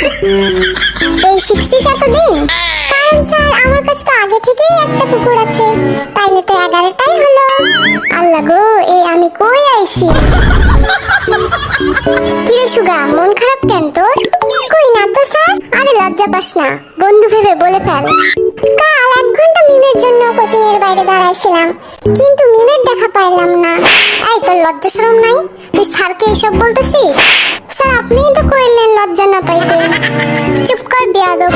এই শিখছিস এতদিন? কারণ স্যার আমার কাছে তো আগে থেকেই একটা কুকুর আছে, তাইলে তো 11টাই হলো। আল্লাহ গো, এই আমি কই আইছি? কি রে সুগা, মন খারাপ কেন তোর? কই না তো স্যার। আরে লজ্জা পাস না, বন্ধু ভেবে বলে ফেল। কাল 1 ঘন্টা মিমের জন্য কোচিং এর বাইরে দাঁড়াইছিলাম, কিন্তু মিমের দেখা পাইলাম না। এই তোর লজ্জা শরম নাই? তুই স্যারকে এসব বলতেছিস? স্যার আপনিই তো কইলেন লজ্জা না পাইতে। চুপ কর বেয়াদব।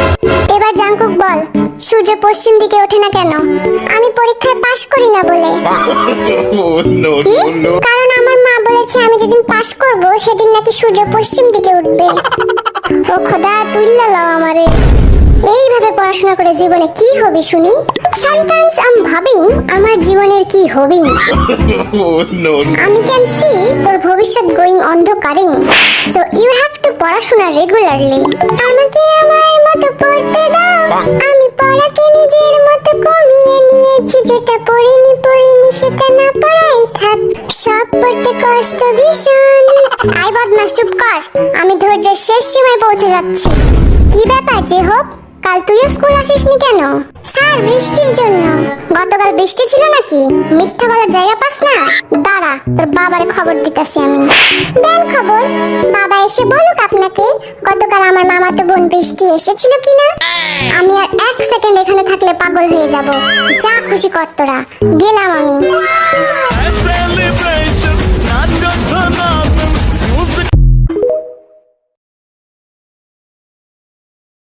এবার জাঙ্কুক বল, সূর্য পশ্চিম দিকে ওঠে না কেন? আমি পরীক্ষায় পাশ করি না বলে। কি? কারণ আমার মা বলেছে আমি যেদিন পাশ করব সেদিন নাকি সূর্য পশ্চিম দিকে উঠবে। ও খোদা, তুইল্লা লাও আমারে। এইভাবে পড়াশোনা করে জীবনে কি হবে শুনি? সামটাইমস আই এম ভাবিং আমার জীবনের কি হবে। আমি ক্যান সি তোর ভবিষ্যৎ গোয়িং অন্ধকারিং, সো ইউ হ্যাভ টু পড়াশোনা রেগুলারলি। আমাকে আমার মতো পড়তে দাও, আমি পড়াকে নিজের মতো কমিয়ে নিয়েছি। যেটা পড়িনি সেটা না পড়াই থাক, সব পড়তে কষ্ট ভীষণ। আই বদমাস, চুপ কর, আমি ধৈর্যের শেষ সীমায় পৌঁছে যাচ্ছি। কি ব্যাপার যে হোক, কাল তুইও স্কুল আসিসনি কেন? স্যার বৃষ্টির জন্য। গতকাল বৃষ্টি ছিল নাকি? মিথ্যা বলার জায়গা পাস না। দাঁড়া, তোর বাবারে খবর দিতেছি আমি। দেন খবর, বাবা এসে বলুক আপনাকে গতকাল আমার মামাতো বোন বৃষ্টি এসেছিল কিনা। আমি আর 1 সেকেন্ড এখানে থাকলে পাগল হয়ে যাব। যা খুশি কর তোরা, গেলাম আমি।